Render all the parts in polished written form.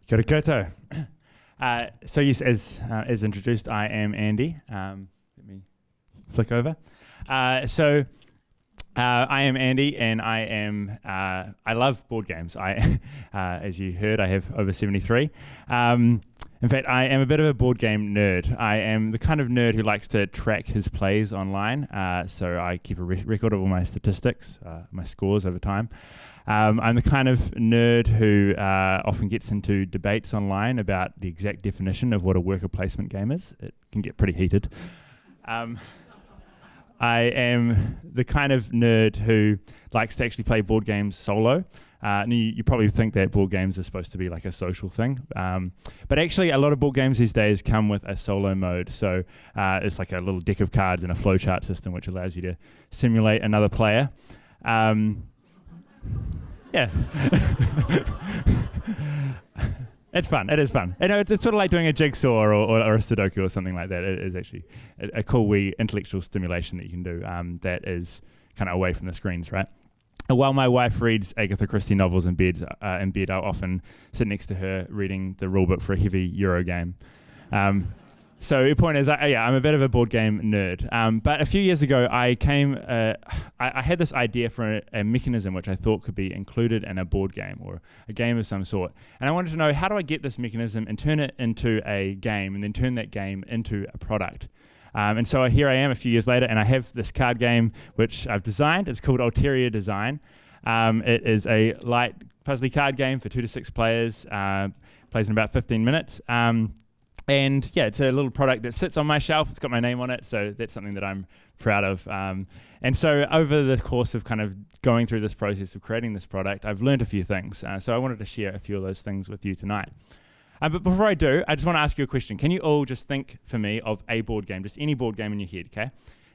Kia ora koutou. So yes, as introduced, I am Andy. Let me flick over. I am Andy, and I love board games. As you heard, I have over 73. In fact, I am a bit of a board game nerd. I am the kind of nerd who likes to track his plays online. So I keep a record of all my statistics, my scores over time. I'm the kind of nerd who often gets into debates online about the exact definition of what a worker placement game is. It can get pretty heated. I am the kind of nerd who likes to actually play board games solo. And you probably think that board games are supposed to be like a social thing. But actually, a lot of board games these days come with a solo mode. So it's like a little deck of cards and a flowchart system, which allows you to simulate another player. Yeah. It's fun. It is fun. You know, it's sort of like doing a jigsaw or a Sudoku or something like that. It is actually a cool wee intellectual stimulation that you can do that is kind of away from the screens, right? While my wife reads Agatha Christie novels in bed, I'll often sit next to her reading the rulebook for a heavy Euro game. So the point is, I'm a bit of a board game nerd. But a few years ago, I had this idea for a mechanism which I thought could be included in a board game or a game of some sort. And I wanted to know, how do I get this mechanism and turn it into a game and then turn that game into a product? And so here I am a few years later, and I have this card game which I've designed. It's called Ulterior Design. It is a light puzzly card game for 2 to 6 players. Plays in about 15 minutes. And yeah, it's a little product that sits on my shelf. It's got my name on it, so that's something that I'm proud of. And so over the course of kind of going through this process of creating this product, I've learned a few things. So I wanted to share a few of those things with you tonight. But before I do, I just want to ask you a question. Can you all just think for me of a board game, just any board game in your head, okay?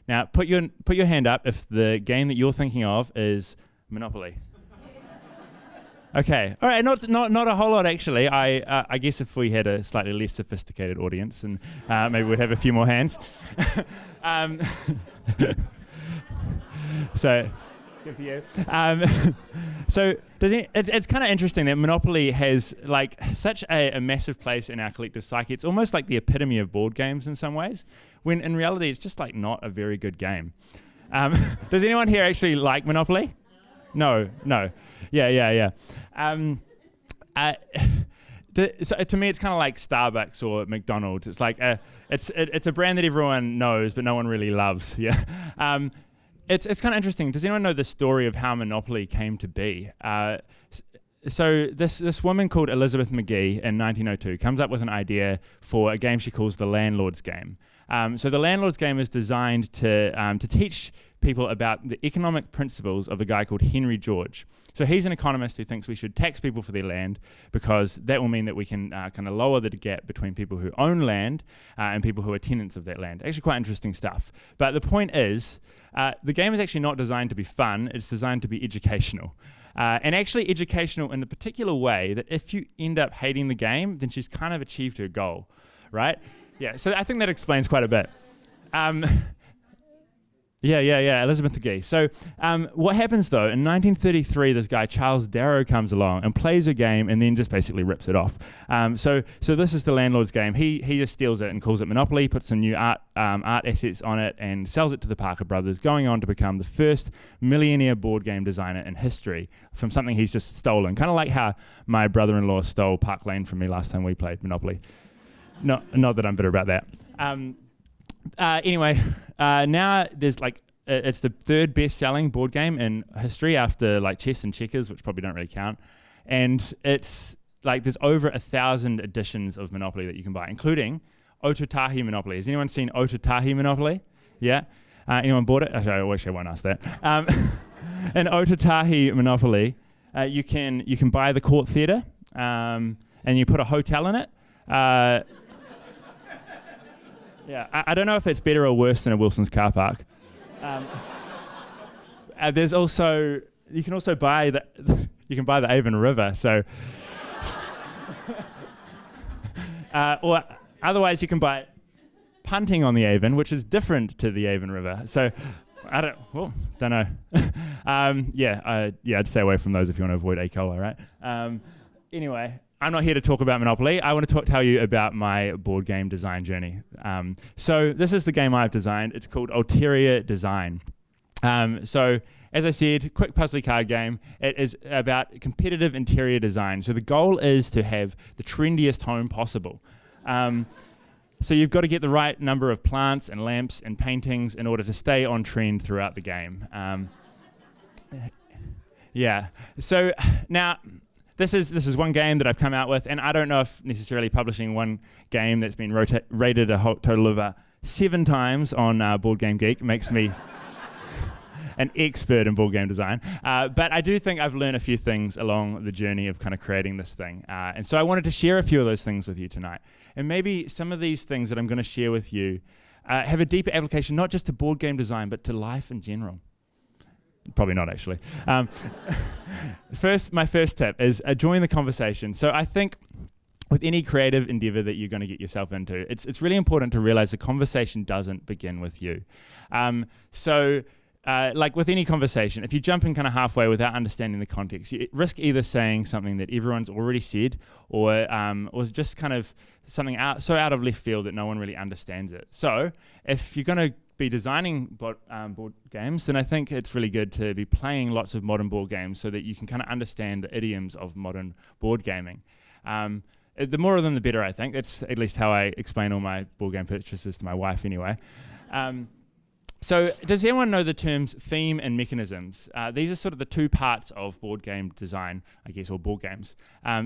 Now, put your hand up if the game that you're thinking of is Monopoly. Okay, all right, not a whole lot actually. I guess if we had a slightly less sophisticated audience, and maybe we'd have a few more hands. So, good for you. So it's kind of interesting that Monopoly has like such a massive place in our collective psyche. It's almost like the epitome of board games in some ways, when in reality it's just like not a very good game. Does anyone here actually like Monopoly? No. Yeah. So to me, it's kind of like Starbucks or McDonald's. It's like it's a brand that everyone knows, but no one really loves. Yeah. It's kind of interesting. Does anyone know the story of how Monopoly came to be? So this woman called Elizabeth McGee in 1902 comes up with an idea for a game she calls the Landlord's Game. So the Landlord's Game is designed to teach people about the economic principles of a guy called Henry George. So he's an economist who thinks we should tax people for their land because that will mean that we can kind of lower the gap between people who own land and people who are tenants of that land. Actually quite interesting stuff. But the point is, the game is actually not designed to be fun, it's designed to be educational. And actually educational in the particular way that if you end up hating the game, then she's kind of achieved her goal, right? Yeah, so I think that explains quite a bit. Yeah, Elizabeth McGee. So what happens though, in 1933, this guy, Charles Darrow, comes along and plays a game and then just basically rips it off. So this is the Landlord's Game. He just steals it and calls it Monopoly, puts some new art assets on it and sells it to the Parker brothers, going on to become the first millionaire board game designer in history from something he's just stolen. Kind of like how my brother-in-law stole Park Lane from me last time we played Monopoly. Not that I'm bitter about that. Anyway, now there's like it's the third best-selling board game in history after like chess and checkers, which probably don't really count. And it's like there's over 1,000 editions of Monopoly that you can buy, including Ototahi Monopoly. Has anyone seen Ototahi Monopoly? Yeah. Anyone bought it? Actually, I won't ask that. In Ototahi Monopoly, you can buy the Court Theatre, and you put a hotel in it. Yeah, I don't know if it's better or worse than a Wilson's car park. There's also you can buy the Avon River. So, or otherwise you can buy punting on the Avon, which is different to the Avon River. So, I don't know. I'd stay away from those if you want to avoid E. coli, right? Anyway. I'm not here to talk about Monopoly. I want to tell you about my board game design journey. So this is the game I've designed. It's called Ulterior Design. So as I said, quick puzzly card game. It is about competitive interior design. So the goal is to have the trendiest home possible. So you've got to get the right number of plants and lamps and paintings in order to stay on trend throughout the game. Yeah. So now, this is one game that I've come out with, and I don't know if necessarily publishing one game that's been rated a total of 7 times on Board Game Geek makes me an expert in board game design. But I do think I've learned a few things along the journey of kind of creating this thing. And so I wanted to share a few of those things with you tonight. And maybe some of these things that I'm going to share with you have a deeper application, not just to board game design, but to life in general. Probably not, actually. My first tip is join the conversation. So I think with any creative endeavor that you're going to get yourself into, it's really important to realize the conversation doesn't begin with you. Like with any conversation, if you jump in kind of halfway without understanding the context, you risk either saying something that everyone's already said or just kind of something out of left field that no one really understands it. So if you're going to be designing board games, then I think it's really good to be playing lots of modern board games so that you can kind of understand the idioms of modern board gaming. The more of them, the better, I think. That's at least how I explain all my board game purchases to my wife anyway. So does anyone know the terms theme and mechanisms? These are sort of the two parts of board game design, I guess, or board games.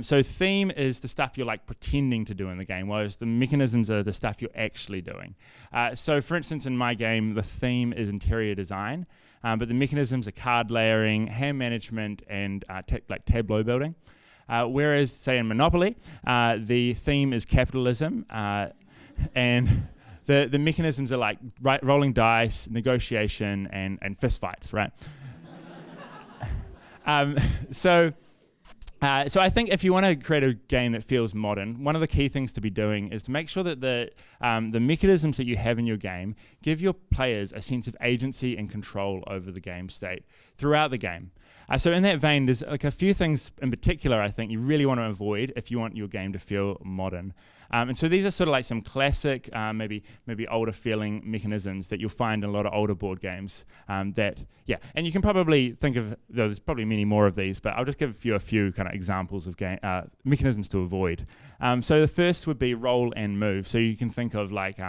So theme is the stuff you're like pretending to do in the game, whereas the mechanisms are the stuff you're actually doing. So for instance, in my game, the theme is interior design, but the mechanisms are card layering, hand management, and like tableau building. Whereas, say in Monopoly, the theme is capitalism, and the mechanisms are like rolling dice, negotiation, and fist fights, right? So I think if you want to create a game that feels modern, one of the key things to be doing is to make sure that the mechanisms that you have in your game give your players a sense of agency and control over the game state throughout the game. So in that vein, there's like a few things in particular I think you really want to avoid if you want your game to feel modern. And so these are sort of like some classic, maybe older feeling mechanisms that you'll find in a lot of older board games. And you can probably think of, there's probably many more of these, but I'll just give you a few kind of examples of mechanisms to avoid. So the first would be roll and move. So you can think of like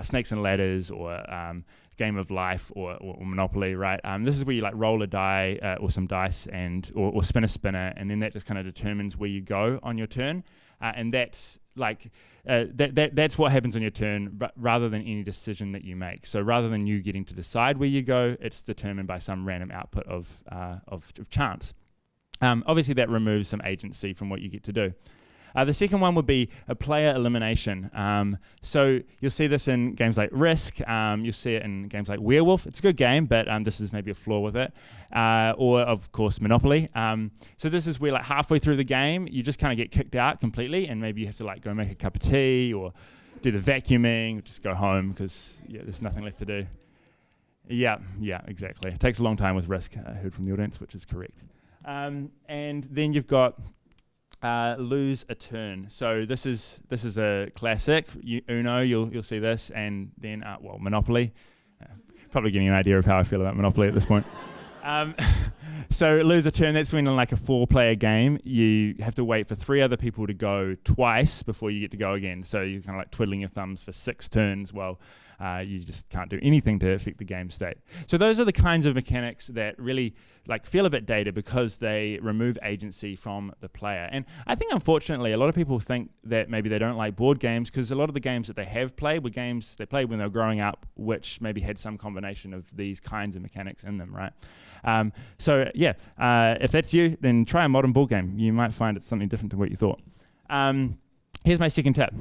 Snakes and Ladders or Game of Life or Monopoly, right? This is where you like roll a die or some dice or spin a spinner, and then that just kind of determines where you go on your turn. And that's like that's what happens on your turn, rather than any decision that you make. So rather than you getting to decide where you go, it's determined by some random output of chance. Obviously, that removes some agency from what you get to do. The second one would be a player elimination. So you'll see this in games like Risk. You'll see it in games like Werewolf. It's a good game, but this is maybe a flaw with it. Or, of course, Monopoly. So this is where like halfway through the game, you just kind of get kicked out completely, and maybe you have to like go make a cup of tea or do the vacuuming, or just go home because there's nothing left to do. Yeah, exactly. It takes a long time with Risk, I heard from the audience, which is correct. And then you've got lose a turn. So this is a classic. Uno, you'll see this, and then Monopoly. Probably getting an idea of how I feel about Monopoly at this point. So lose a turn. That's when in like a 4-player game, you have to wait for 3 other people to go twice before you get to go again. So you're kind of like twiddling your thumbs for 6 turns. Well, you just can't do anything to affect the game state. So those are the kinds of mechanics that really like feel a bit dated because they remove agency from the player. And I think unfortunately a lot of people think that maybe they don't like board games because a lot of the games that they have played were games they played when they were growing up, which maybe had some combination of these kinds of mechanics in them, right? If that's you, then try a modern board game. You might find it's something different to what you thought. Here's my second tip.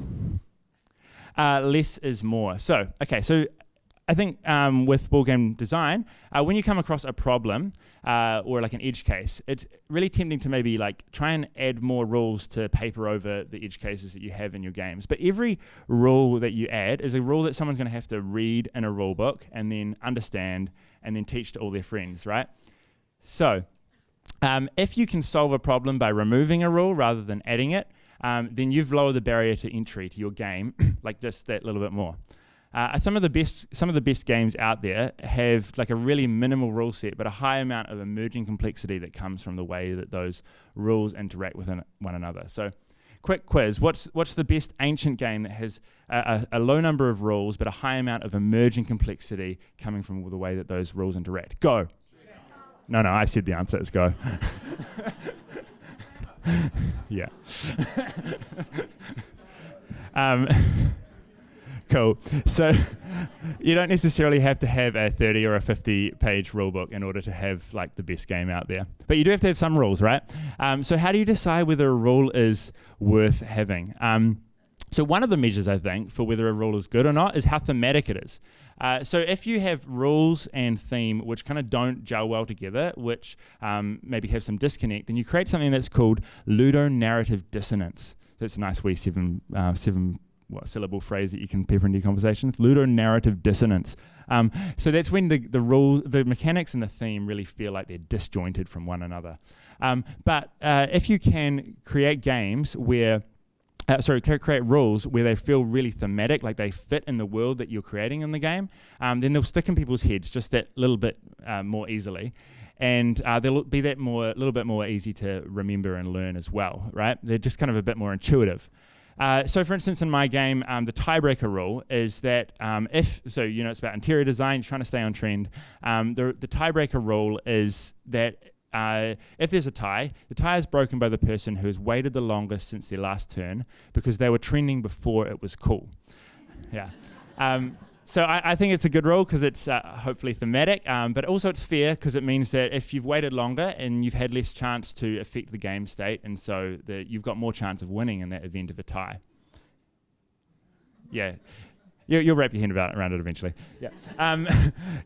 Less is more. So I think with board game design, when you come across a problem or like an edge case, it's really tempting to maybe like try and add more rules to paper over the edge cases that you have in your games. But every rule that you add is a rule that someone's going to have to read in a rule book and then understand and then teach to all their friends, right? So If you can solve a problem by removing a rule rather than adding it, then you've lowered the barrier to entry to your game, like just that little bit more. Some of the best games out there have like a really minimal rule set, but a high amount of emerging complexity that comes from the way that those rules interact with one another. So, quick quiz: what's the best ancient game that has a low number of rules, but a high amount of emerging complexity coming from the way that those rules interact? Go. No, I said the answer. It's Go. Yeah. Cool. So you don't necessarily have to have a 30 or a 50-page rule book in order to have like the best game out there. But you do have to have some rules, right? So how do you decide whether a rule is worth having? So one of the measures, I think, for whether a rule is good or not is how thematic it is. So if you have rules and theme which kind of don't gel well together, which maybe have some disconnect, then you create something that's called ludonarrative dissonance. That's a nice wee syllable phrase that you can pepper into your conversations. Ludonarrative dissonance. So that's when the mechanics and the theme really feel like they're disjointed from one another. But if you can create games where create rules where they feel really thematic, like they fit in the world that you're creating in the game, then they'll stick in people's heads just that little bit more easily. And they'll be a little bit more easy to remember and learn as well, right? They're just kind of a bit more intuitive. So for instance, in my game, the tiebreaker rule is that it's about interior design, you're trying to stay on trend. The tiebreaker rule is that if there's a tie, the tie is broken by the person who has waited the longest since their last turn because they were trending before it was cool. Yeah. So I think it's a good rule because it's hopefully thematic, but also it's fair because it means that if you've waited longer and you've had less chance to affect the game state, and so you've got more chance of winning in that event of a tie. Yeah. You'll wrap your hand around it eventually. Yeah.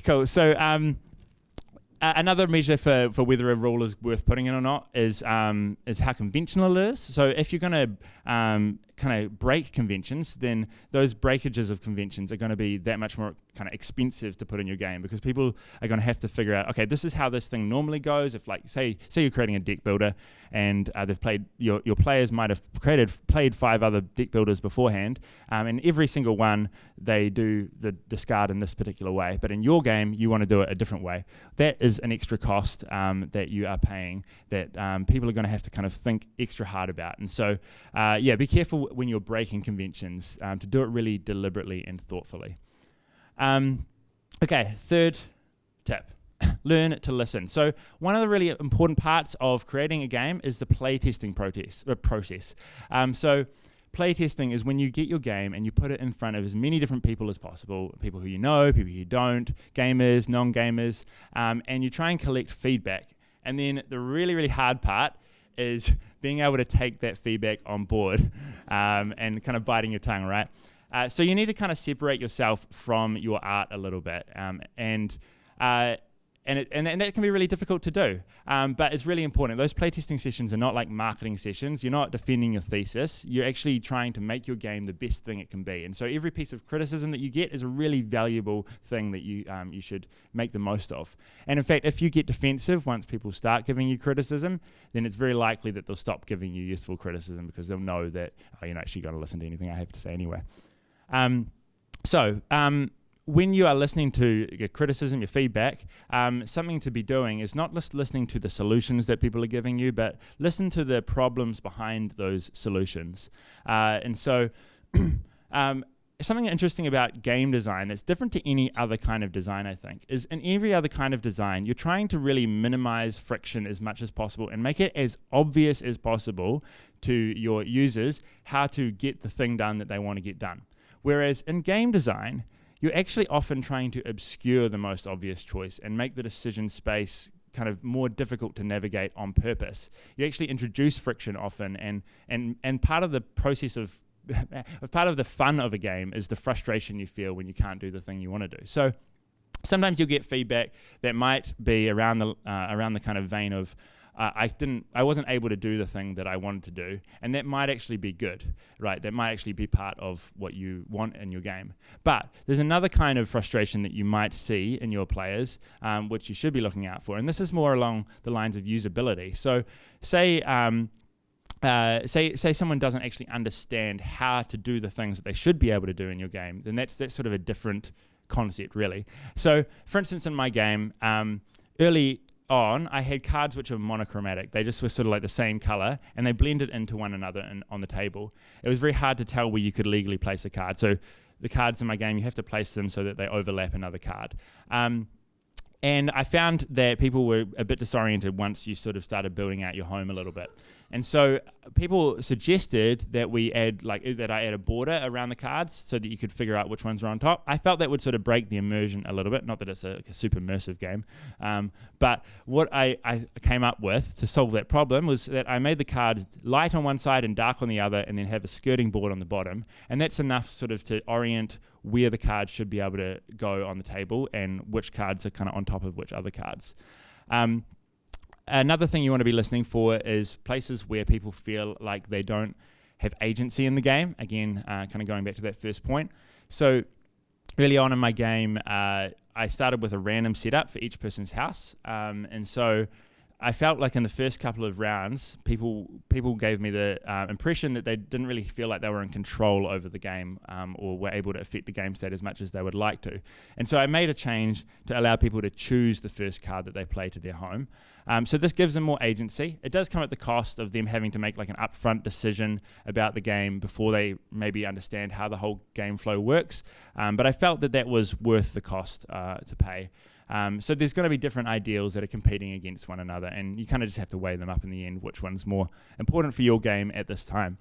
Cool. So another measure for whether a rule is worth putting in or not is how conventional it is. So if you're going to kind of break conventions, then those breakages of conventions are going to be that much more kind of expensive to put in your game because people are going to have to figure out, okay, this is how this thing normally goes. If like say you're creating a deck builder and they've played your players might have played 5 other deck builders beforehand, and every single one they do the discard in this particular way, but in your game you want to do it a different way. That is an extra cost that you are paying that people are going to have to kind of think extra hard about. And so be careful when you're breaking conventions to do it really deliberately and thoughtfully. Okay, third tip. Learn to listen. So one of the really important parts of creating a game is the playtesting process. So playtesting is when you get your game and you put it in front of as many different people as possible, people who you know, people who you don't, gamers, non-gamers, and you try and collect feedback. And then the really, really hard part is being able to take that feedback on board and kind of biting your tongue, right? So you need to kind of separate yourself from your art a little bit, and that can be really difficult to do, but it's really important. Those playtesting sessions are not like marketing sessions. You're not defending your thesis. You're actually trying to make your game the best thing it can be. And so every piece of criticism that you get is a really valuable thing that you should make the most of. And in fact, if you get defensive once people start giving you criticism, then it's very likely that they'll stop giving you useful criticism because they'll know that you're not actually going to listen to anything I have to say anyway. When you are listening to your criticism, your feedback, something to be doing is not just listening to the solutions that people are giving you, but listen to the problems behind those solutions. And so something interesting about game design that's different to any other kind of design, I think, is in every other kind of design, you're trying to really minimize friction as much as possible and make it as obvious as possible to your users how to get the thing done that they want to get done. Whereas in game design, you're actually often trying to obscure the most obvious choice and make the decision space kind of more difficult to navigate on purpose. You actually introduce friction often, and part of the process of part of the fun of a game is the frustration you feel when you can't do the thing you want to do. So sometimes you'll get feedback that might be around the kind of vein of, I wasn't able to do the thing that I wanted to do, and that might actually be good, right? That might actually be part of what you want in your game. But there's another kind of frustration that you might see in your players, which you should be looking out for, and this is more along the lines of usability. So say someone doesn't actually understand how to do the things that they should be able to do in your game, then that's sort of a different concept, really. So, for instance, in my game, early on, I had cards which were monochromatic. They just were sort of like the same color, and they blended into one another on the table. It was very hard to tell where you could legally place a card. So the cards in my game, you have to place them so that they overlap another card. And I found that people were a bit disoriented once you sort of started building out your home a little bit. And so people suggested that I add a border around the cards so that you could figure out which ones are on top. I felt that would sort of break the immersion a little bit. Not that it's a super immersive game. But what I came up with to solve that problem was that I made the cards light on one side and dark on the other, and then have a skirting board on the bottom. And that's enough sort of to orient where the cards should be able to go on the table and which cards are kind of on top of which other cards. Another thing you want to be listening for is places where people feel like they don't have agency in the game. Again, kind of going back to that first point. So early on in my game, I started with a random setup for each person's house. And so I felt like in the first couple of rounds, people gave me the impression that they didn't really feel like they were in control over the game or were able to affect the game state as much as they would like to. And so I made a change to allow people to choose the first card that they play to their home. So this gives them more agency. It does come at the cost of them having to make like an upfront decision about the game before they maybe understand how the whole game flow works. But I felt that that was worth the cost to pay. So there's going to be different ideals that are competing against one another, and you kind of just have to weigh them up in the end, which one's more important for your game at this time.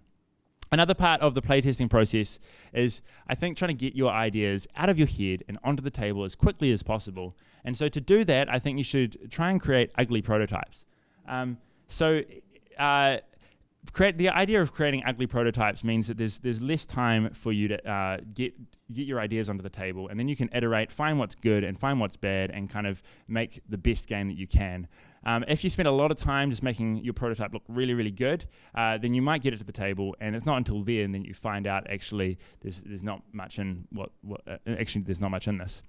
Another part of the playtesting process is, I think, trying to get your ideas out of your head and onto the table as quickly as possible. And so to do that, I think you should try and create ugly prototypes. The idea of creating ugly prototypes means that there's less time for you to get your ideas onto the table, and then you can iterate, find what's good and find what's bad, and kind of make the best game that you can. If you spend a lot of time just making your prototype look really, really good, then you might get it to the table, and it's not until then that you find out actually there's not much in there's not much in this.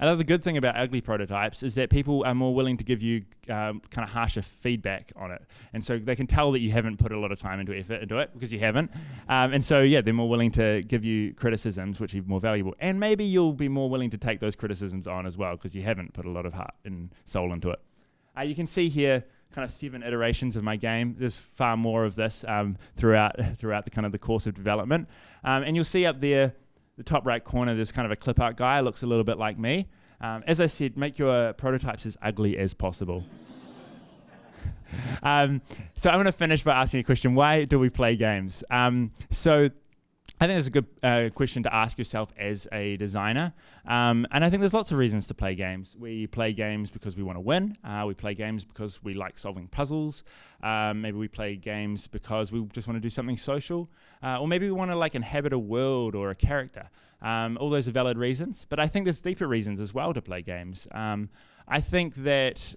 Another good thing about ugly prototypes is that people are more willing to give you kind of harsher feedback on it. And so they can tell that you haven't put a lot of time into effort into it because you haven't. And so, yeah, they're more willing to give you criticisms, which are more valuable. And maybe you'll be more willing to take those criticisms on as well because you haven't put a lot of heart and soul into it. You can see here kind of 7 iterations of my game. There's far more of this throughout the kind of the course of development. And you'll see up there, the top right corner, there's kind of a clip art guy, looks a little bit like me. As I said, make your prototypes as ugly as possible. So I'm going to finish by asking a question. Why do we play games? So I think it's a good question to ask yourself as a designer. And I think there's lots of reasons to play games. We play games because we want to win. We play games because we like solving puzzles. Maybe we play games because we just want to do something social. Or maybe we want to like inhabit a world or a character. All those are valid reasons. But I think there's deeper reasons as well to play games. I think that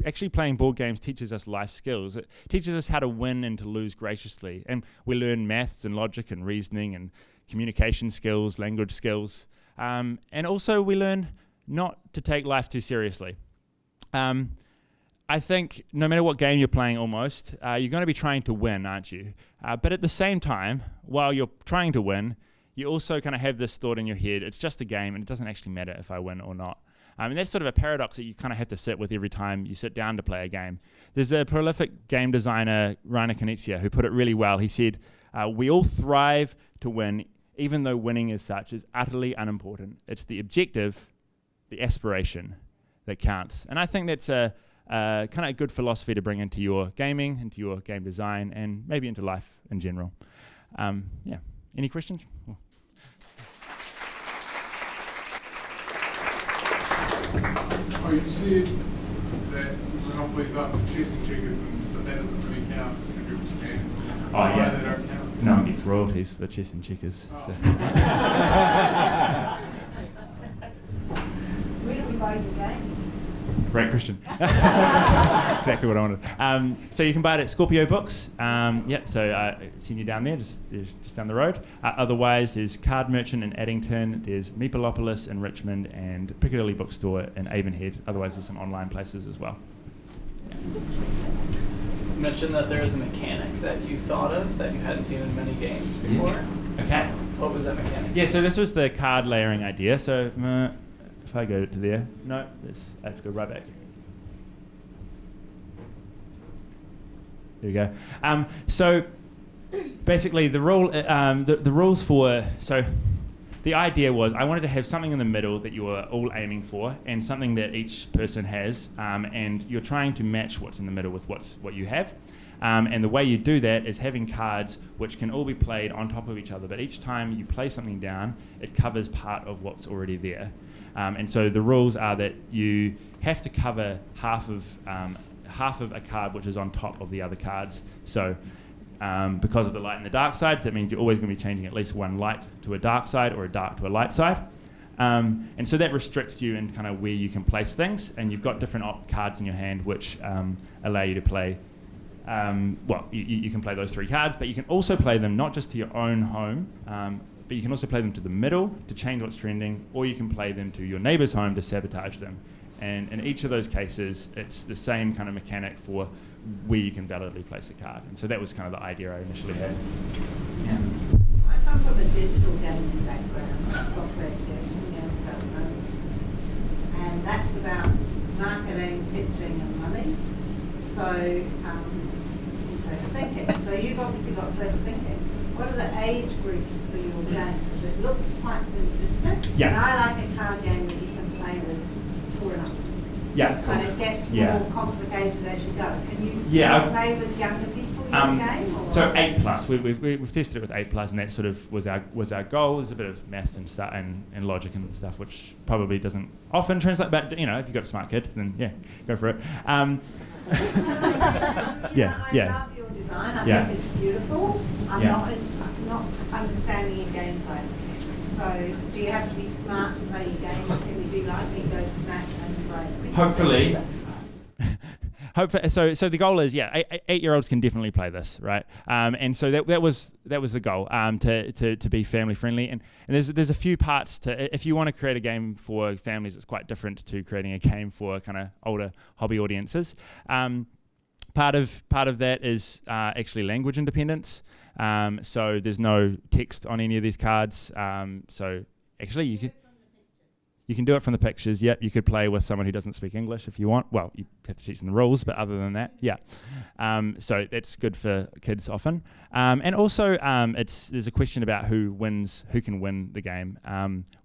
actually playing board games teaches us life skills. It teaches us how to win and to lose graciously. And we learn maths and logic and reasoning and communication skills, language skills. And also we learn not to take life too seriously. I think no matter what game you're playing almost, you're going to be trying to win, aren't you? But at the same time, while you're trying to win, you also kind of have this thought in your head, it's just a game and it doesn't actually matter if I win or not. And that's sort of a paradox that you kind of have to sit with every time you sit down to play a game. There's a prolific game designer, Nite ChCh, who put it really well. He said, we all thrive to win, even though winning as such is utterly unimportant. It's the objective, the aspiration that counts. And I think that's a kind of a good philosophy to bring into your gaming, into your game design, and maybe into life in general. Yeah. Any questions? You said that Monopoly's after chess and checkers, but that doesn't really count if you're Japan. Oh, yeah. They don't count. No one gets royalties for chess and checkers. Oh. So. Where do we buy your game? Great question. Exactly what I wanted. So you can buy it at Scorpio Books. So it's you down there, just down the road. Otherwise, there's Card Merchant in Addington, there's Meepleopolis in Richmond, and Piccadilly Bookstore in Avonhead. Otherwise, there's some online places as well. Yeah. You mentioned that there is a mechanic that you thought of that you hadn't seen in many games before. Okay. What was that mechanic? Yeah, so this was the card layering idea. So if I go to there, no, I have to go right back. There we go. So basically, the rules for the idea was I wanted to have something in the middle that you were all aiming for, and something that each person has, and you're trying to match what's in the middle with what you have. And the way you do that is having cards which can all be played on top of each other, but each time you play something down, it covers part of what's already there. And so the rules are that you have to cover half of a card which is on top of the other cards. So because of the light and the dark sides, that means you're always going to be changing at least one light to a dark side or a dark to a light side. And so that restricts you in kind of where you can place things, and you've got different cards in your hand which allow you to play. You can play those 3 cards, but you can also play them not just to your own home, but you can also play them to the middle to change what's trending, or you can play them to your neighbour's home to sabotage them. And in each of those cases, it's the same kind of mechanic for where you can validly place a card. And so that was kind of the idea I initially had. Yeah. I come from a digital gaming background, software gaming, and that's about marketing, pitching, and money. So clever thinking. So you've obviously got clever thinking. What are the age groups for your game? Because it looks quite simplistic. Yeah. And I like a card game that you can play with 4 and up. Yeah. But it gets more complicated as you go. Can you play with younger people in your game? Or? So 8+. We've tested it with 8+, and that sort of was our goal. There's a bit of maths and stuff and logic and stuff, which probably doesn't often translate. But if you've got a smart kid, then go for it. I love your design. I think it's beautiful. I'm not understanding your gameplay. So do you have to be smart to play your game, or can you do like me, go smack and play? Hopefully. So the goal is 8-year-olds can definitely play this, right? And so that was the goal, to be family friendly. And there's a few parts to, if you want to create a game for families, it's quite different to creating a game for kind of older hobby audiences. Part of that is actually language independence. So there's no text on any of these cards. So actually you can do it from the pictures. Yep, you could play with someone who doesn't speak English if you want. Well, you have to teach them the rules, but other than that, so that's good for kids often. And also, there's a question about who can win the game,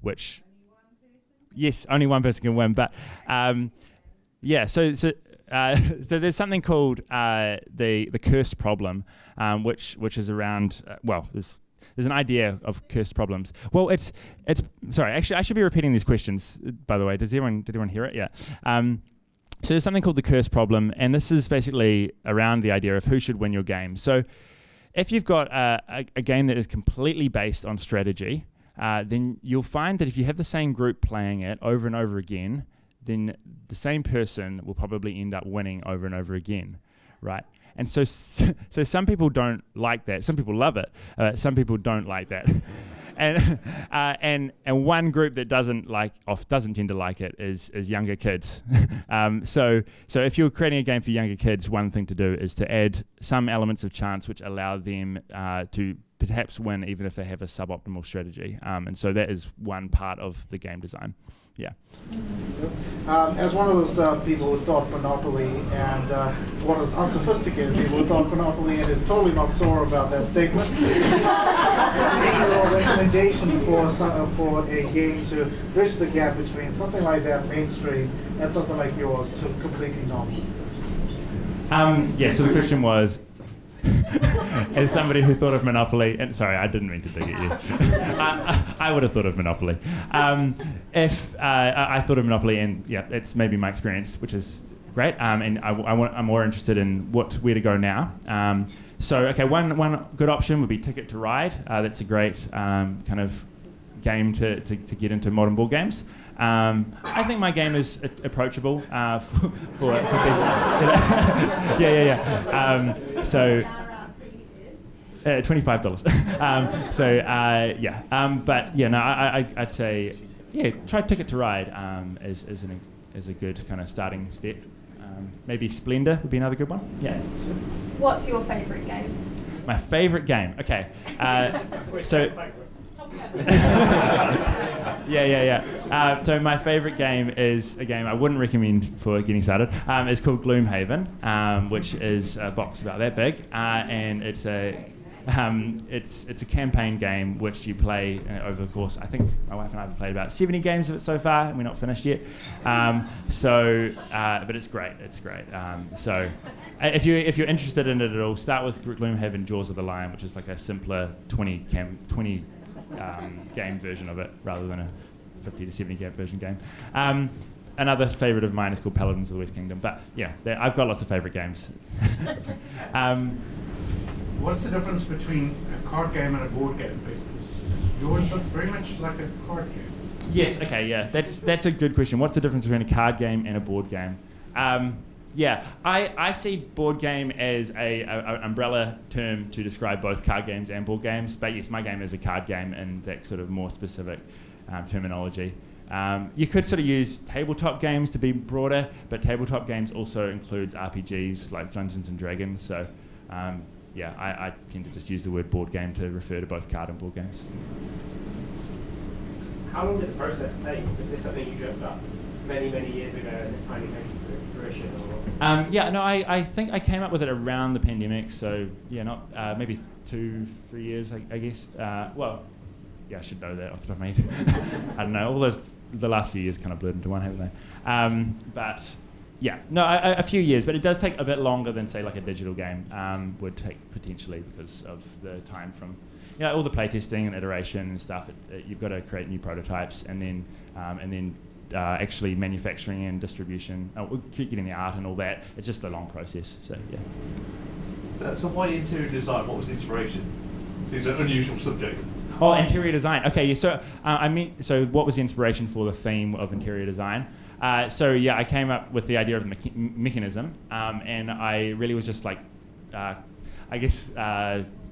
which yes, only one person can win. But so there's something called the cursed problem, which is around there's an idea of cursed problems. Well, it's sorry. Actually, I should be repeating these questions. By the way, did everyone hear it? Yeah. So there's something called the cursed problem, and this is basically around the idea of who should win your game. So if you've got a game that is completely based on strategy, then you'll find that if you have the same group playing it over and over again, then the same person will probably end up winning over and over again, right? And so some people don't like that. Some people love it. Some people don't like that. and one group that doesn't tend to like it is younger kids. So if you're creating a game for younger kids, one thing to do is to add some elements of chance which allow them to perhaps win even if they have a suboptimal strategy. And so that is one part of the game design. Yeah. As one of those people who taught Monopoly and one of those unsophisticated people who taught Monopoly and is totally not sore about that statement, your recommendation for a game to bridge the gap between something like that, Main Street, and something like yours to completely novel? So the question was, as somebody who thought of Monopoly, and sorry, I didn't mean to dig at you. I would have thought of Monopoly. If I thought of Monopoly, and it's maybe my experience, which is great. And I'm more interested in where to go now. One good option would be Ticket to Ride. That's a great kind of game to get into modern board games. I think my game is approachable for people. So $25. But yeah, no, I'd say try Ticket to Ride is a good kind of starting step. Maybe Splendor would be another good one. Yeah. What's your favourite game? My favourite game. Okay. So my favourite game is a game I wouldn't recommend for getting started. It's called Gloomhaven, which is a box about that big, and it's a campaign game which you play over the course. I think my wife and I have played about 70 games of it so far, and we're not finished yet. But it's great. It's great. If you're interested in it at all, start with Gloomhaven Jaws of the Lion, which is like a simpler 20 game version of it rather than a 50 to 70 game. Another favourite of mine is called Paladins of the West Kingdom. But yeah, I've got lots of favourite games. What's the difference between a card game and a board game? Because yours looks very much like a card game. Yes, okay, yeah. That's a good question. What's the difference between a card game and a board game? I see board game as an umbrella term to describe both card games and board games. But yes, my game is a card game in that sort of more specific terminology. You could sort of use tabletop games to be broader, but tabletop games also includes RPGs like Dungeons and Dragons. So I tend to just use the word board game to refer to both card and board games. How long did the process take? Was this something you dreamt up many, many years ago and it finally came to fruition? I think I came up with it around the pandemic, so not maybe 2-3 years, I guess. I should know that off the top of my head. I don't know, the last few years kind of blurred into one, haven't they? A few years, but it does take a bit longer than, say, like a digital game would take potentially because of the time from, all the playtesting and iteration and stuff. You've got to create new prototypes and then actually manufacturing and distribution, getting the art and all that. It's just a long process. So yeah. So why interior design? What was the inspiration? It's an unusual subject. Oh, interior design. Okay, yeah. So what was the inspiration for the theme of interior design? I came up with the idea of the mechanism, and I really was just like,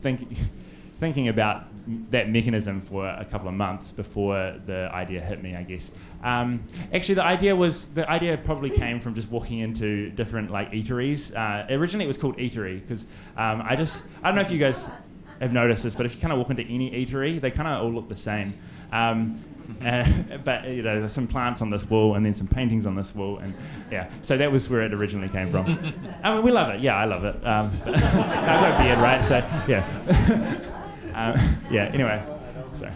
thinking about that mechanism for a couple of months before the idea hit me, I guess. Actually, the idea probably came from just walking into different eateries. Originally, it was called Eatery because I don't know if you guys have noticed this, but if you kind of walk into any eatery, they kind of all look the same. But there's some plants on this wall and then some paintings on this wall, and so that was where it originally came from. I mean, we love it. Yeah, I love it. I've got a beard, right? So yeah. Anyway, so.